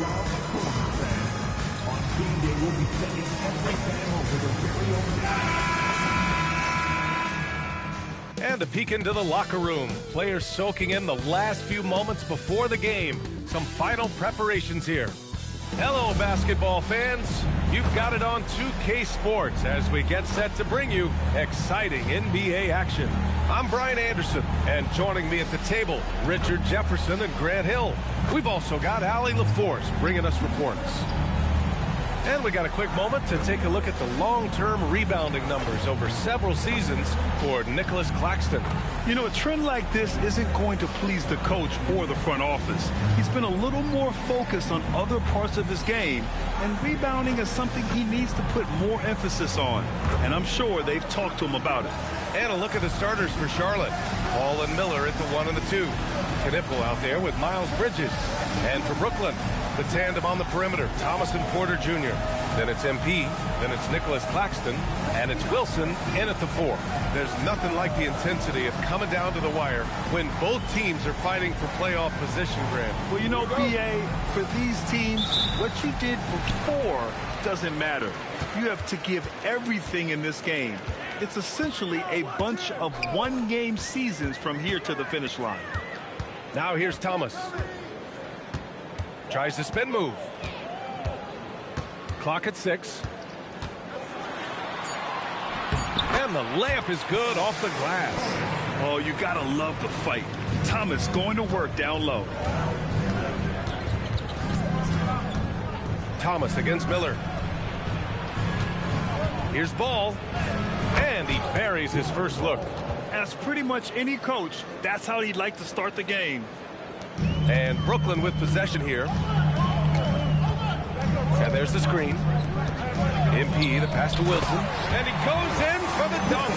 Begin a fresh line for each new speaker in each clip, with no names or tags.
around the corner, fans. On game day, we'll be sending every fan home with their very own.
And a peek into the locker room. Players soaking in the last few moments before the game. Some final preparations here. Hello, basketball fans. You've got it on 2K Sports as we get set to bring you exciting NBA action. I'm Brian Anderson, and joining me at the table, Richard Jefferson and Grant Hill. We've also got Allie LaForce bringing us reports. And we got a quick moment to take a look at the long-term rebounding numbers over several seasons for Nicholas Claxton.
You know, a trend like this isn't going to please the coach or the front office. He's been a little more focused on other parts of his game, and rebounding is something he needs to put more emphasis on. And I'm sure they've talked to him about it.
And a look at the starters for Charlotte. Paul and Miller at the 1 and the 2. Knipple out there with Miles Bridges. And for Brooklyn, the tandem on the perimeter, Thomas and Porter Jr. Then it's MP, then it's Nicholas Claxton, and it's Wilson in at the 4. There's nothing like the intensity of coming down to the wire when both teams are fighting for playoff position, Grant.
Well, you know, BA, for these teams, what you did before doesn't matter. You have to give everything in this game. It's essentially a bunch of one-game seasons from here to the finish line.
Now here's Thomas. Tries the spin move. Clock at 6. And the layup is good off the glass.
Oh, you gotta love the fight. Thomas going to work down low.
Thomas against Miller. Here's Ball. And he buries his first look.
As pretty much any coach, that's how he'd like to start the game.
And Brooklyn with possession here. And there's the screen. MP, the pass to Wilson. And he goes in for the dunk.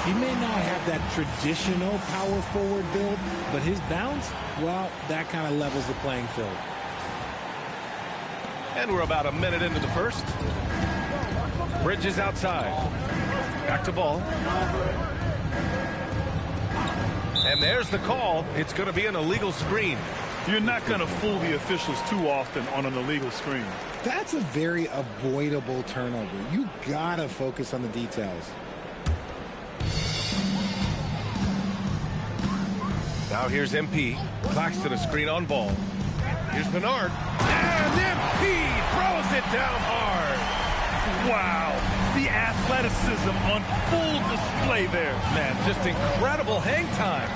He may not have that traditional power forward build, but his bounce, well, that kind of levels the playing field.
And we're about a minute into the first. Bridges outside. Back to Ball. And there's the call. It's going to be an illegal screen.
You're not going to fool the officials too often on an illegal screen.
That's a very avoidable turnover. You got to focus on the details.
Now here's MP. Claxton a screen on Ball. Here's Bernard. And MP throws it down hard.
Wow. The athleticism on full display there.
Man, just incredible hang time.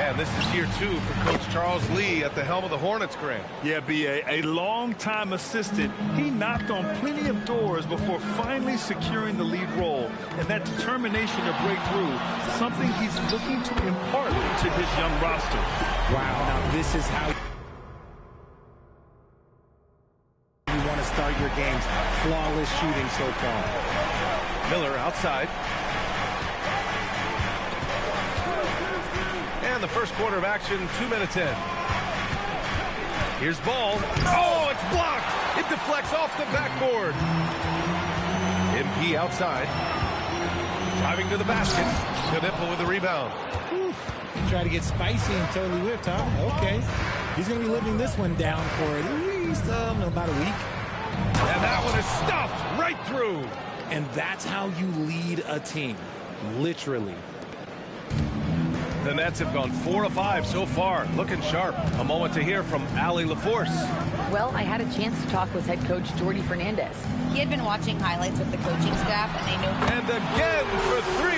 And this is year 2 for Coach Charles Lee at the helm of the Hornets, Grant.
Yeah, B.A., a long-time assistant. He knocked on plenty of doors before finally securing the lead role. And that determination to break through, something he's looking to impart to his young roster.
Wow, now this is how you want to start your games. Flawless shooting so far.
Miller outside. And the first quarter of action, 2 minutes in. Here's Ball. Oh, it's blocked. It deflects off the backboard. MP outside. Driving to the basket. Knipple with the rebound.
Whew. Try to get spicy and totally whiffed, huh? Okay. He's going to be living this one down for at least about a week.
And that one is stuffed right through.
And that's how you lead a team, literally.
The Nets have gone 4 of 5 so far, looking sharp. A moment to hear from Allie LaForce.
Well, I had a chance to talk with head coach Jordi Fernandez.
He had been watching highlights with the coaching staff, and they know.
And again for 3.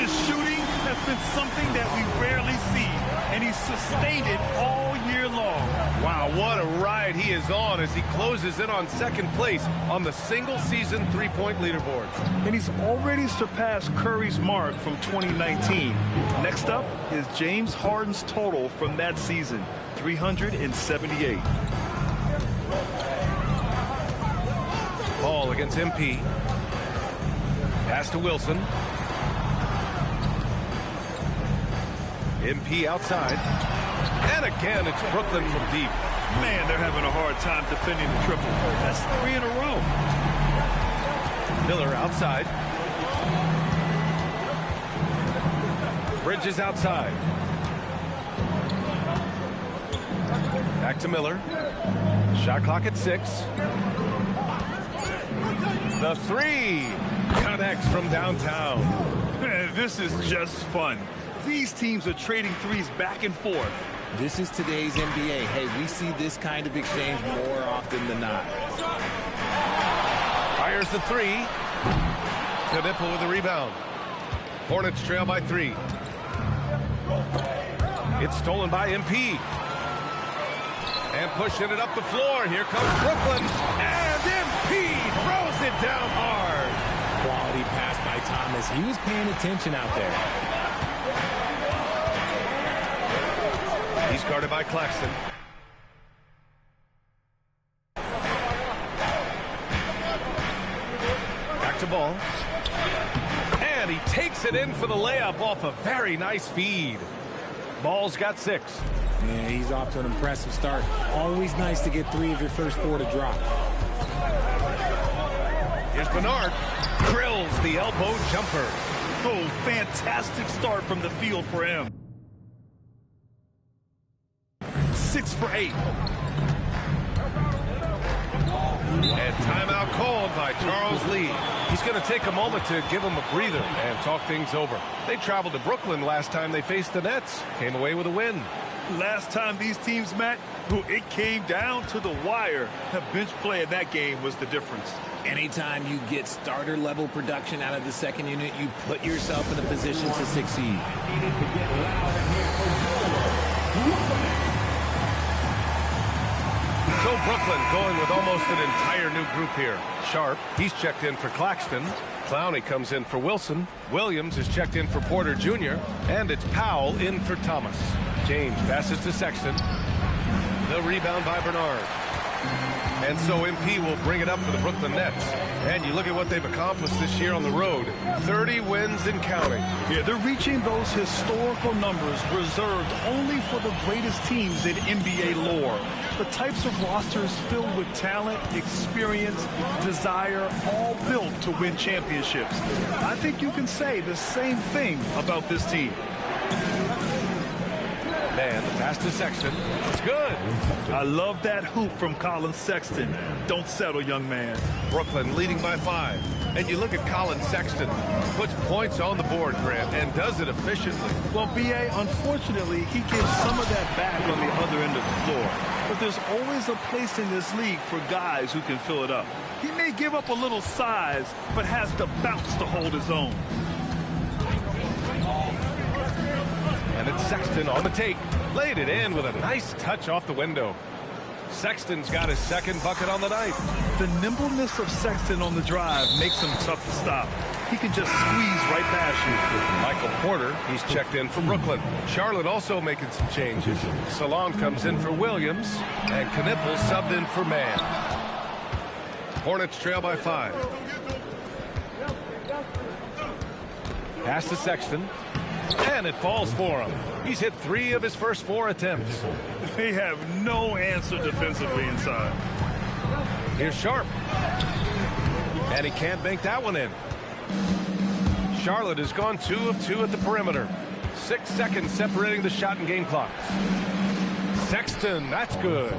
His shooting has been something that we rarely see, and he's sustained it all year long.
Wow, what a ride he is on as he closes in on second place on the single-season three-point leaderboard.
And he's already surpassed Curry's mark from 2019. Next up is James Harden's total from that season, 378.
Ball against MP. Pass to Wilson. MP outside. And again, it's Brooklyn from deep.
Man, they're having a hard time defending the triple. That's 3 in a row.
Miller outside. Bridges outside. Back to Miller. Shot clock at 6. The 3 connects from downtown.
This is just fun. These teams are trading threes back and forth.
This is today's NBA. Hey, we see this kind of exchange more often than not.
Fires the 3. Knipple with the rebound. Hornets trail by 3. It's stolen by MP. And pushing it up the floor. Here comes Brooklyn. And MP throws it down hard.
Quality pass by Thomas. He was paying attention out there.
He's guarded by Claxton. Back to Ball. And he takes it in for the layup off a very nice feed. Ball's got 6.
Yeah, he's off to an impressive start. Always nice to get 3 of your first 4 to drop.
Here's Bernard. Drills the elbow jumper.
Oh, fantastic start from the field for him. 6 for 8.
And timeout called by Charles Lee. He's going to take a moment to give him a breather and talk things over. They traveled to Brooklyn last time they faced the Nets. Came away with a win.
Last time these teams met, it came down to the wire. The bench play in that game was the difference.
Anytime you get starter level production out of the second unit, you put yourself in a position to succeed.
So Brooklyn going with almost an entire new group here. Sharp, he's checked in for Claxton. Clowney comes in for Wilson. Williams is checked in for Porter Jr. And it's Powell in for Thomas. James passes to Sexton. The rebound by Bernard. And so MP will bring it up for the Brooklyn Nets. And you look at what they've accomplished this year on the road. 30 wins and counting.
Yeah, they're reaching those historical numbers reserved only for the greatest teams in NBA lore. The types of rosters filled with talent, experience, desire, all built to win championships. I think you can say the same thing about this team.
Man, the pass to Sexton. It's good.
I love that hoop from Colin Sexton. Don't settle, young man.
Brooklyn leading by 5. And you look at Colin Sexton. Puts points on the board, Grant, and does it efficiently.
Well, B.A., unfortunately, he gives some of that back on the other end of the floor. But there's always a place in this league for guys who can fill it up. He may give up a little size, but has the bounce to hold his own.
And it's Sexton on the take. Laid it in with a nice touch off the window. Sexton's got his second bucket on the night.
The nimbleness of Sexton on the drive makes him tough to stop. He can just squeeze right past you.
Michael Porter, he's checked in for Brooklyn. Charlotte also making some changes. Salon comes in for Williams. And Knipple subbed in for Mann. Hornets trail by 5. Pass to Sexton. And it falls for him. He's hit 3 of his first 4 attempts.
They have no answer defensively inside.
Here's Sharp. And he can't bank that one in. Charlotte has gone 2 of 2 at the perimeter. 6 seconds separating the shot and game clocks. Sexton, that's good.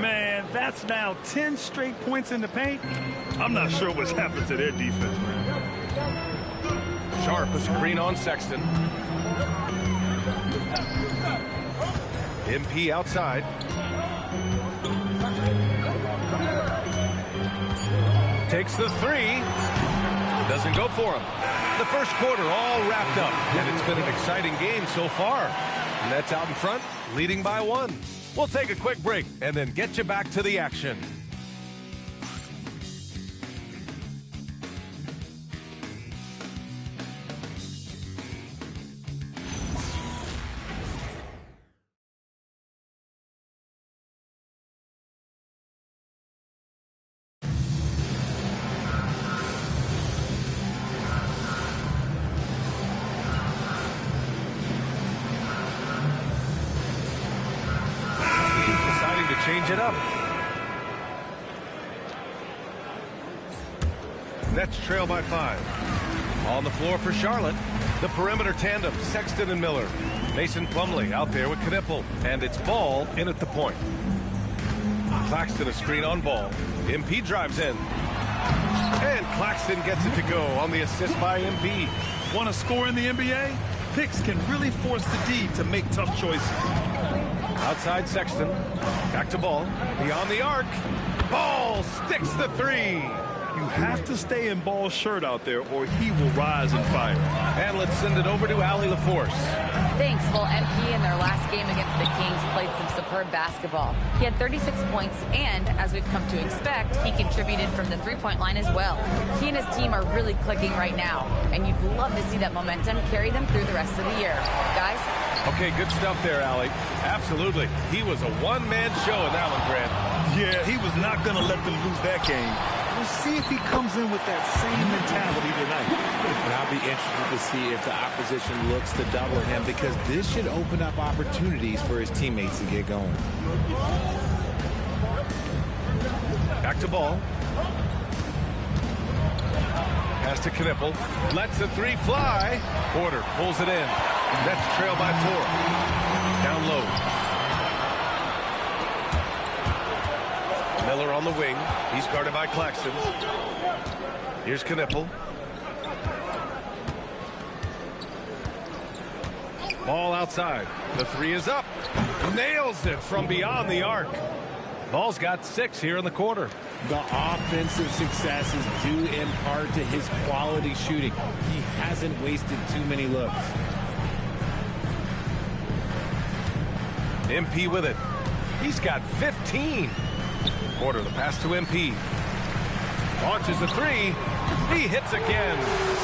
Man, that's now 10 straight points in the paint. I'm not sure what's happened to their defense, man.
Sharp, a screen on Sexton. MP outside. Takes the 3. Doesn't go for him. The first quarter all wrapped up, and it's been an exciting game so far. Nets out in front, leading by 1. We'll take a quick break and then get you back to the action. Change it up. Nets trail by 5. On the floor for Charlotte, the perimeter tandem, Sexton and Miller. Mason Plumlee out there with Knipple, and it's Ball in at the point. Claxton a screen on ball. MP drives in. And Claxton gets it to go on the assist by MP.
Want to score in the NBA? Picks can really force the D to make tough choices.
Outside Sexton. Back to Ball. Beyond the arc. Ball sticks the three.
You have to stay in Ball's shirt out there or he will rise and fire.
And let's send it over to Allie LaForce.
Thanks. Well, MP in their last game against the Kings played some superb basketball. He had 36 points, and as we've come to expect, he contributed from the three-point line as well. He and his team are really clicking right now, and you'd love to see that momentum carry them through the rest of the year. Guys?
Okay, good stuff there, Allie. Absolutely. He was a one-man show in that one, Grant.
Yeah, he was not going to let them lose that game. We'll see if he comes in with that same mentality tonight.
And I'll be interested to see if the opposition looks to double him, because this should open up opportunities for his teammates to get going.
Back to Ball. Pass to Knipple. Lets the three fly. Porter pulls it in. Nets trail by 4. Down low. Miller on the wing. He's guarded by Claxton. Here's Knipple. Ball outside. The three is up. Nails it from beyond the arc. Ball's got 6 here in the quarter.
The offensive success is due in part to his quality shooting. He hasn't wasted too many looks.
MP with it. He's got 15. Porter, the pass to MP. Launches a three. He hits again.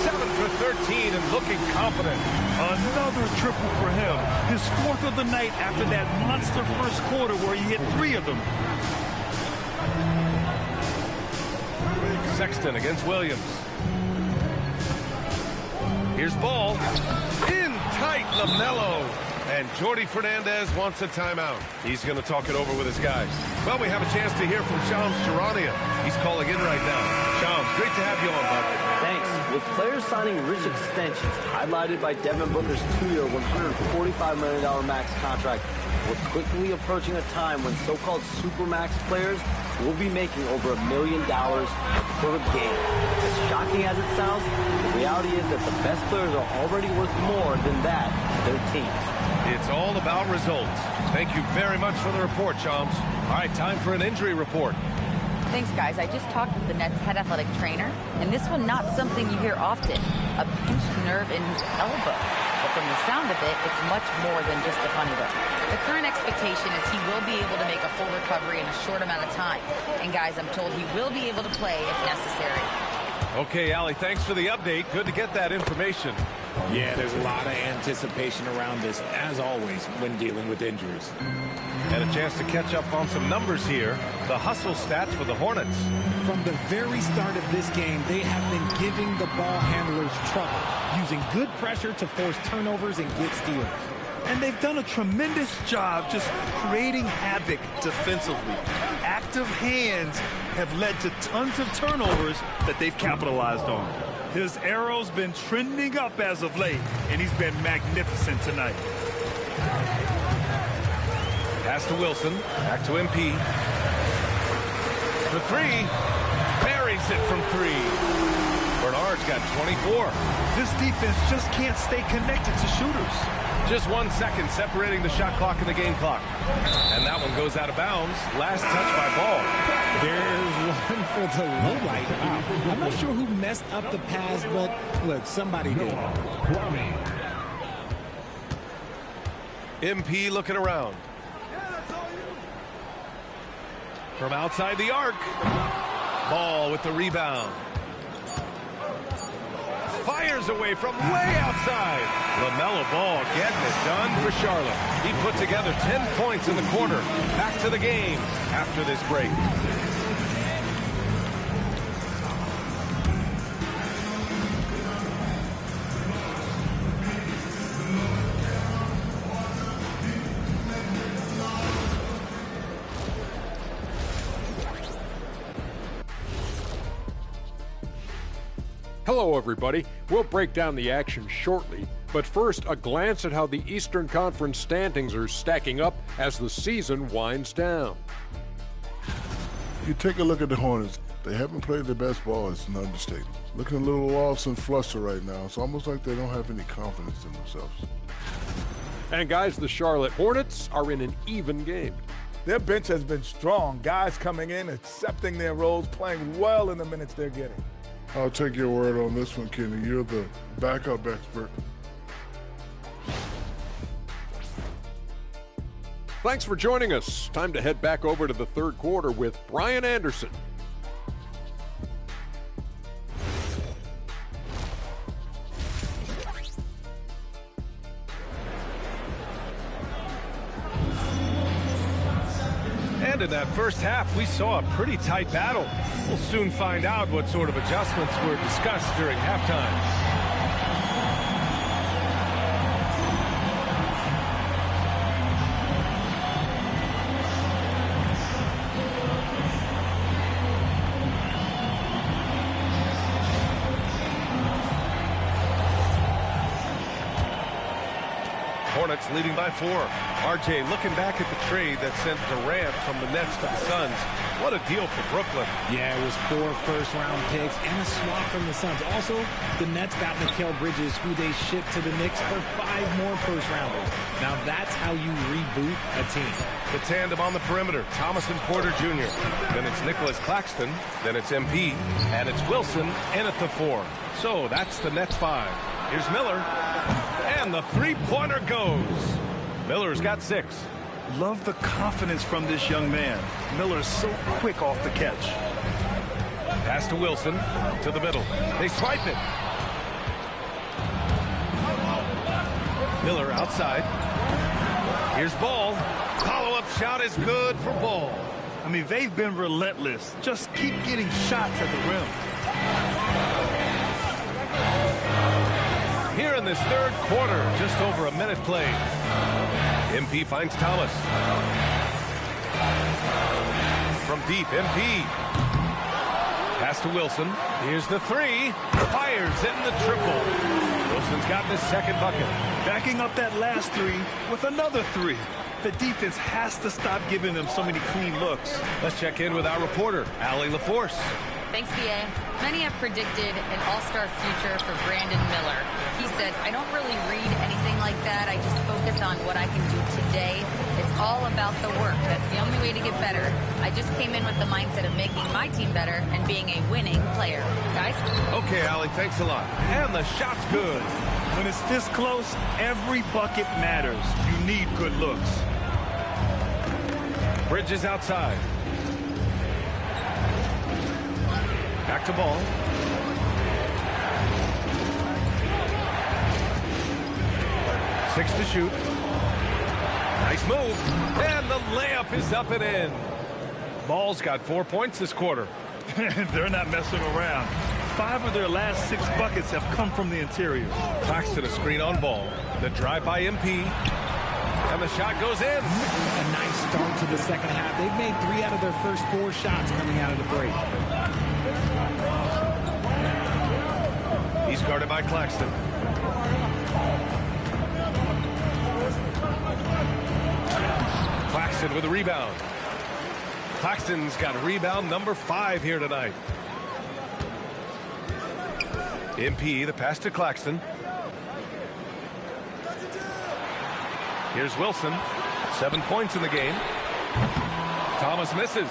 7 for 13 and looking confident.
Another triple for him. His 4th of the night after that monster first quarter where he hit 3 of them.
Sexton against Williams. Here's Ball. In tight, LaMelo. And Jordi Fernandez wants a timeout. He's going to talk it over with his guys. Well, we have a chance to hear from Shams Charania. He's calling in right now. Shams, great to have you on, bud.
Thanks. With players signing rich extensions, highlighted by Devin Booker's 2-year, $145 million max contract, we're quickly approaching a time when so-called supermax players will be making over $1 million per game. As shocking as it sounds, the reality is that the best players are already worth more than that to their teams.
It's all about results. Thank you very much for the report, Shams. All right, time for an injury report.
Thanks, guys. I just talked with the Nets head athletic trainer, and this one not something you hear often. A pinched nerve in his elbow. But from the sound of it, it's much more than just a funny bone. The current expectation is he will be able to make a full recovery in a short amount of time. And guys, I'm told he will be able to play if necessary.
Okay, Allie, thanks for the update. Good to get that information.
Yeah, there's a lot of anticipation around this, as always, when dealing with injuries.
And a chance to catch up on some numbers here. The hustle stats for the Hornets.
From the very start of this game, they have been giving the ball handlers trouble, using good pressure to force turnovers and get steals.
And they've done a tremendous job just creating havoc defensively. Active hands have led to tons of turnovers that they've capitalized on. His arrow's been trending up as of late, and he's been magnificent tonight.
Pass to Wilson. Back to MP. For three. Buries it from 3. Bernard's got 24.
This defense just can't stay connected to shooters.
Just 1 second separating the shot clock and the game clock. And that one goes out of bounds. Last touch by Ball.
There's one for the low light. Wow. I'm not sure who messed up the pass, but look, somebody did.
MP looking around. From outside the arc. Ball with the rebound. Fires away from way outside. LaMelo Ball getting it done for Charlotte. He put together 10 points in the quarter. Back to the game after this break.
Hello, everybody. We'll break down the action shortly, but first, a glance at how the Eastern Conference standings are stacking up as the season winds down.
You take a look at the Hornets. They haven't played their best ball. It's an understatement. Looking a little lost and flustered right now. It's almost like they don't have any confidence in themselves.
And guys, the Charlotte Hornets are in an even game.
Their bench has been strong. Guys coming in, accepting their roles, playing well in the minutes they're getting.
I'll take your word on this one, Kenny. You're the backup expert.
Thanks for joining us. Time to head back over to the third quarter with Brian Anderson.
And in that first half, we saw a pretty tight battle. We'll soon find out what sort of adjustments were discussed during halftime. Hornets leading by 4. RJ looking back at the trade that sent Durant from the Nets to the Suns. What a deal for Brooklyn.
Yeah, it was 4 first-round picks and a swap from the Suns. Also, the Nets got Mikal Bridges, who they shipped to the Knicks for 5 more first-rounders. Now that's how you reboot a team.
The tandem on the perimeter, Thomas and Porter Jr. Then it's Nicholas Claxton. Then it's MP. And it's Wilson in at the 4. So that's the Nets 5. Here's Miller. And the three-pointer goes. Miller's got 6.
Love the confidence from this young man. Miller's so quick off the catch.
Pass to Wilson, to the middle. They swipe it. Miller outside. Here's Ball. Follow-up shot is good for Ball.
I mean, they've been relentless. Just keep getting shots at the rim.
Here in this third quarter, just over a minute played. MP finds Thomas. From deep, MP. Pass to Wilson. Here's the 3. Fires in the triple. Wilson's got his second bucket.
Backing up that last 3 with another 3. The defense has to stop giving them so many clean looks.
Let's check in with our reporter, Allie LaForce.
Thanks, BA. Many have predicted an all-star future for Brandon Miller. He said, I don't really read anything like that. I just focus on what I can do today. It's all about the work. That's the only way to get better. I just came in with the mindset of making my team better and being a winning player. Guys?
Okay, Allie, thanks a lot. And the shot's good.
When it's this close, every bucket matters. You need good looks.
Bridges outside. Back to Ball. Six to shoot. Nice move. And the layup is up and in. Ball's got 4 points this quarter.
They're not messing around. 5 of their last 6 buckets have come from the interior.
Claxton a screen on Ball. The drive by MP. And the shot goes in.
A nice start to the second half. They've made 3 out of their first 4 shots coming out of the break.
He's guarded by Claxton. Claxton with a rebound. Claxton's got rebound number 5 here tonight. MP, the pass to Claxton. Here's Wilson. 7 points in the game. Thomas misses.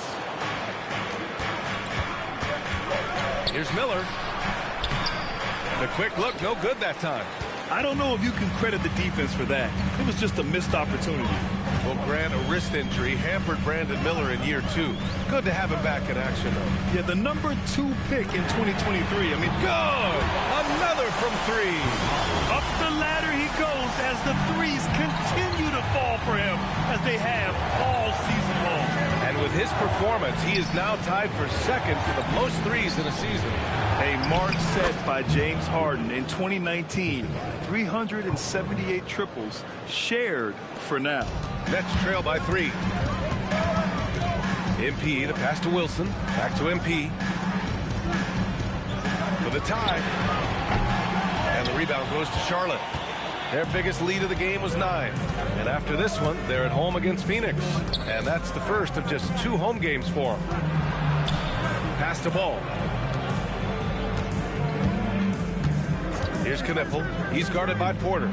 Here's Miller. The quick look, no good that time.
I don't know if you can credit the defense for that. It was just a missed opportunity.
Well, Grant, a wrist injury hampered Brandon Miller in year 2. Good to have him back in action, though.
Yeah, the number 2 pick in 2023. I mean,
good! Another from 3.
Up the ladder he goes as the threes continue to fall for him, as they have all season long.
And with his performance, he is now tied for second for the most threes in a season.
A mark set by James Harden in 2019. 378 triples shared for now.
Nets trail by 3. MP, the pass to Wilson. Back to MP. For the tie. And the rebound goes to Charlotte. Their biggest lead of the game was 9. And after this one, they're at home against Phoenix. And that's the first of just 2 home games for them. Pass to Ball. Here's Knipple. He's guarded by Porter.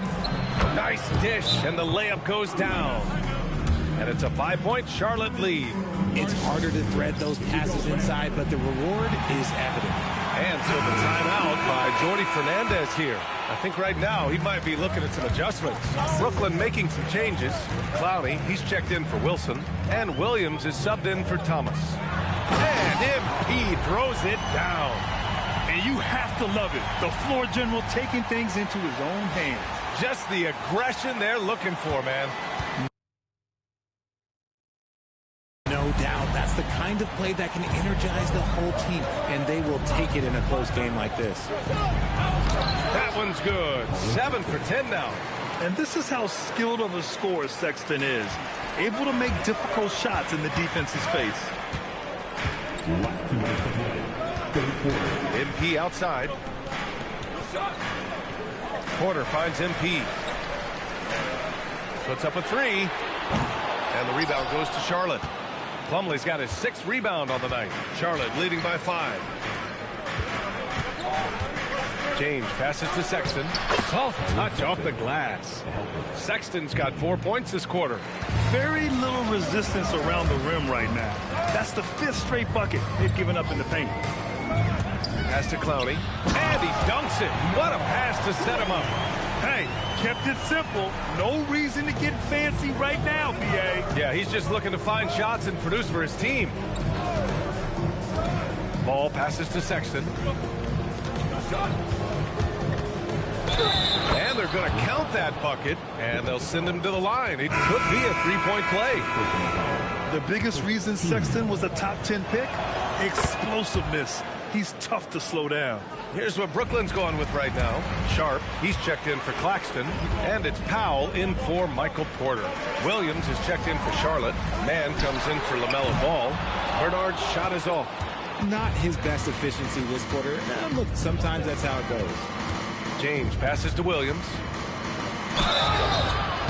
Nice dish, and the layup goes down. And it's a 5-point Charlotte lead.
It's harder to thread those passes inside, but the reward is evident.
And so the timeout by Jordi Fernandez here. I think right now he might be looking at some adjustments. Brooklyn making some changes. Clowney, he's checked in for Wilson. And Williams is subbed in for Thomas. And MP throws it down.
And you have to love it. The floor general taking things into his own hands.
Just the aggression they're looking for, man.
No doubt. That's the kind of play that can energize the whole team, and they will take it in a close game like this.
That one's good. 7 for 10 now.
And this is how skilled of a scorer Sexton is. Able to make difficult shots in the defense's face.
MP outside. Porter finds MP. Puts up a 3. And the rebound goes to Charlotte. Plumlee's got his 6th rebound on the night. Charlotte leading by 5. James passes to Sexton. Soft touch off the glass. Sexton's got 4 points this quarter.
Very little resistance around the rim right now. That's the 5th straight bucket they've given up in the paint.
Pass to Clowney. And he dunks it. What a pass to set him up.
Hey, kept it simple. No reason to get fancy right now, B.A.
Yeah, he's just looking to find shots and produce for his team. Ball passes to Sexton. And they're going to count that bucket, and they'll send him to the line. It could be a 3-point play.
The biggest reason Sexton was a top 10 pick? Explosiveness. He's tough to slow down.
Here's what Brooklyn's going with right now. Sharp, he's checked in for Claxton, and it's Powell in for Michael Porter. Williams is checked in for Charlotte. Mann comes in for LaMelo Ball. Bernard's shot is off.
Not his best efficiency this quarter. Look, sometimes that's how it goes.
James passes to Williams.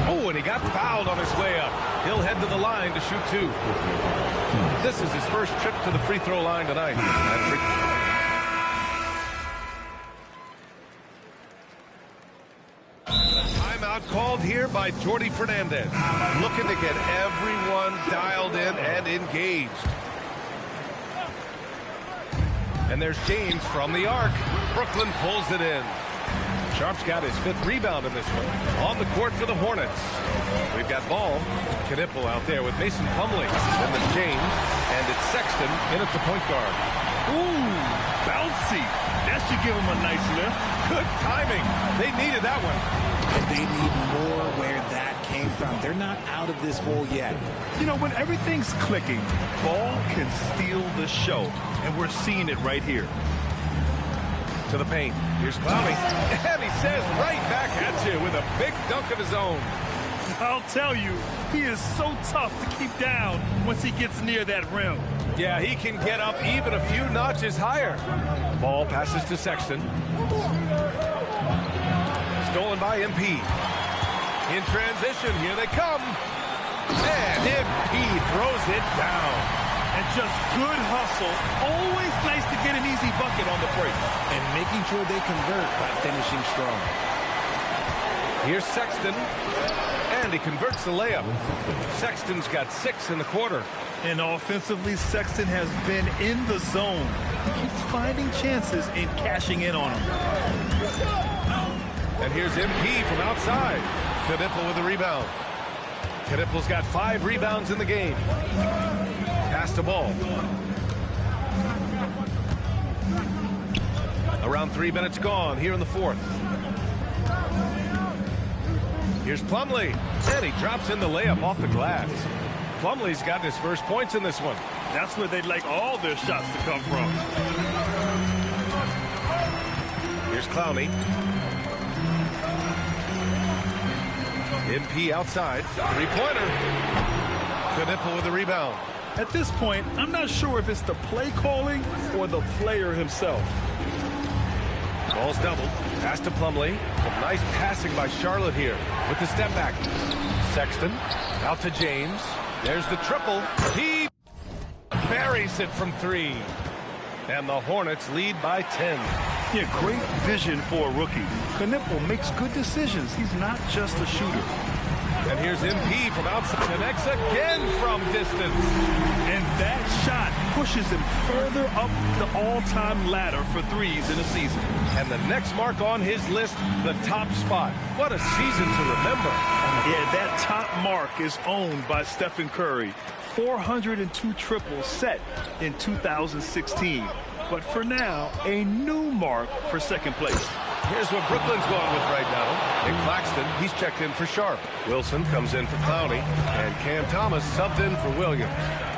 Oh, and he got fouled on his way up. He'll head to the line to shoot 2. This is his first trip to the free throw line tonight. Timeout called here by Jordi Fernandez. Looking to get everyone dialed in and engaged. And there's James from the arc. Brooklyn pulls it in. Sharp's got his 5th rebound in this one. On the court for the Hornets. We've got Ball. Knipple out there with Mason Plumlee. Then there's James. And it's Sexton in at the point guard.
Ooh, bouncy. That should give him a nice lift.
Good timing. They needed that one.
And they need more where that came from. They're not out of this hole yet.
You know, when everything's clicking, Ball can steal the show. And we're seeing it right here.
To the paint. Here's Clowney. And he says right back at you with a big dunk of his own.
I'll tell you, he is so tough to keep down once he gets near that rim.
Yeah, he can get up even a few notches higher. Ball passes to Sexton. Stolen by MP. In transition, here they come. And MP throws it down.
And just good hustle. Always nice to get an easy bucket on the break.
And making sure they convert by finishing strong.
Here's Sexton. And he converts the layup. Sexton's got 6 in the quarter.
And offensively, Sexton has been in the zone. He keeps finding chances and cashing in on them.
And here's MP from outside. Knipple with the rebound. Knipple's got 5 rebounds in the game. Pass to Ball. Around 3 minutes gone here in the 4th. Here's Plumlee. And he drops in the layup off the glass. Plumlee's got his first points in this one.
That's where they'd like all their shots to come from.
Here's Clowney. MP outside. 3-pointer. Knipple with the rebound.
At this point, I'm not sure if it's the play calling or the player himself.
Ball's doubled. Pass to Plumlee. Some nice passing by Charlotte here with the step back. Sexton out to James. There's the triple. He buries it from 3. And the Hornets lead by 10.
Yeah, great vision for a rookie. Knipple makes good decisions. He's not just a shooter.
And here's MP from outside. Connects again from distance.
And that shot pushes him further up the all-time ladder for threes in a season.
And the next mark on his list, the top spot. What a season to remember.
Yeah, that top mark is owned by Stephen Curry. 402 triples set in 2016. But for now, a new mark for second place.
Here's what Brooklyn's going with right now. Nick Claxton, he's checked in for Sharp. Wilson comes in for Clowney. And Cam Thomas subbed in for Williams.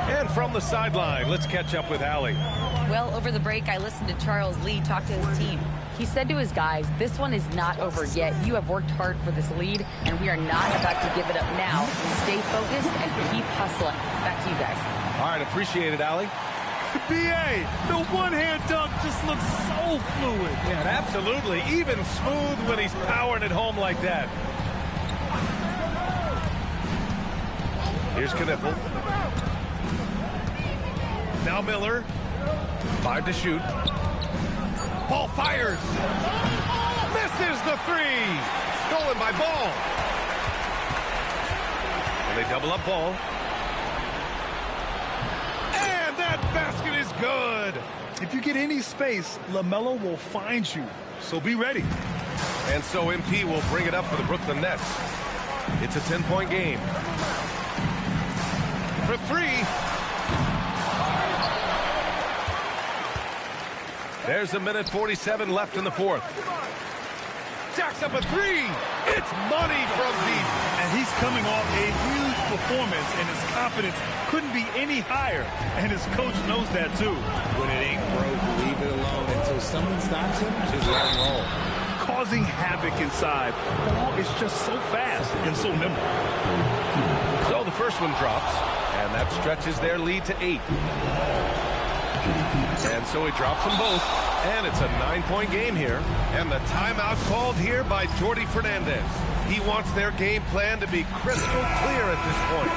And from the sideline, let's catch up with Allie.
Well, over the break, I listened to Charles Lee talk to his team. He said to his guys, this one is not over yet. You have worked hard for this lead, and we are not about to give it up now. Stay focused and keep hustling. Back to you guys.
All right, appreciate it, Allie.
B.A., the one-hand dunk just looks so fluid.
Yeah, absolutely. Even smooth when he's powering it home like that. Here's Knipple. Now Miller. 5 to shoot. Ball fires. Misses the 3. Stolen by Ball. And they double up Ball. That basket is good.
If you get any space, LaMelo will find you, so be ready.
And so MP will bring it up for the Brooklyn Nets. It's a 10-point game. For 3. There's a minute 47 left in the fourth. Jacks up a 3. It's money from deep.
And he's coming off a huge performance, and his confidence couldn't be any higher. And his coach knows that, too.
When it ain't broke, leave it alone until someone stops him. Just let him roll.
Causing havoc inside. Ball is just so fast and so nimble.
So the first one drops, and that stretches their lead to 8. And so he drops them both, and it's a 9-point game here. And the timeout called here by Jordi Fernandez. He wants their game plan to be crystal clear at this point.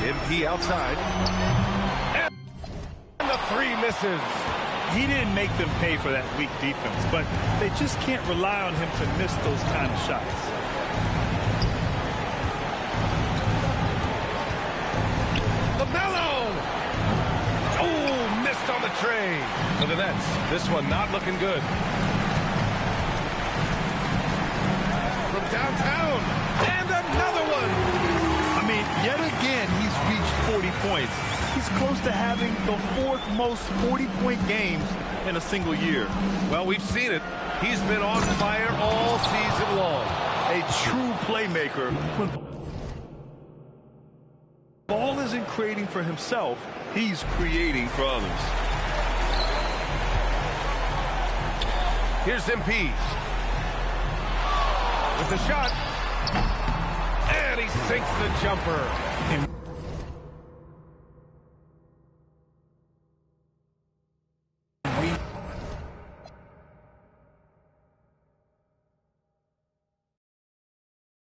MP outside. And the 3 misses.
He didn't make them pay for that weak defense, but they just can't rely on him to miss those kind of shots.
LaMelo! Oh, missed on the tray. For the Nets, this one not looking good. From downtown, and another one!
I mean, yet again, he's reached 40 points. He's close to having the 4th most 40-point games in a single year.
Well, we've seen it. He's been on fire all season long.
A true playmaker. When Ball isn't creating for himself, he's creating for others.
Here's MP. With the shot. And he sinks the jumper.
And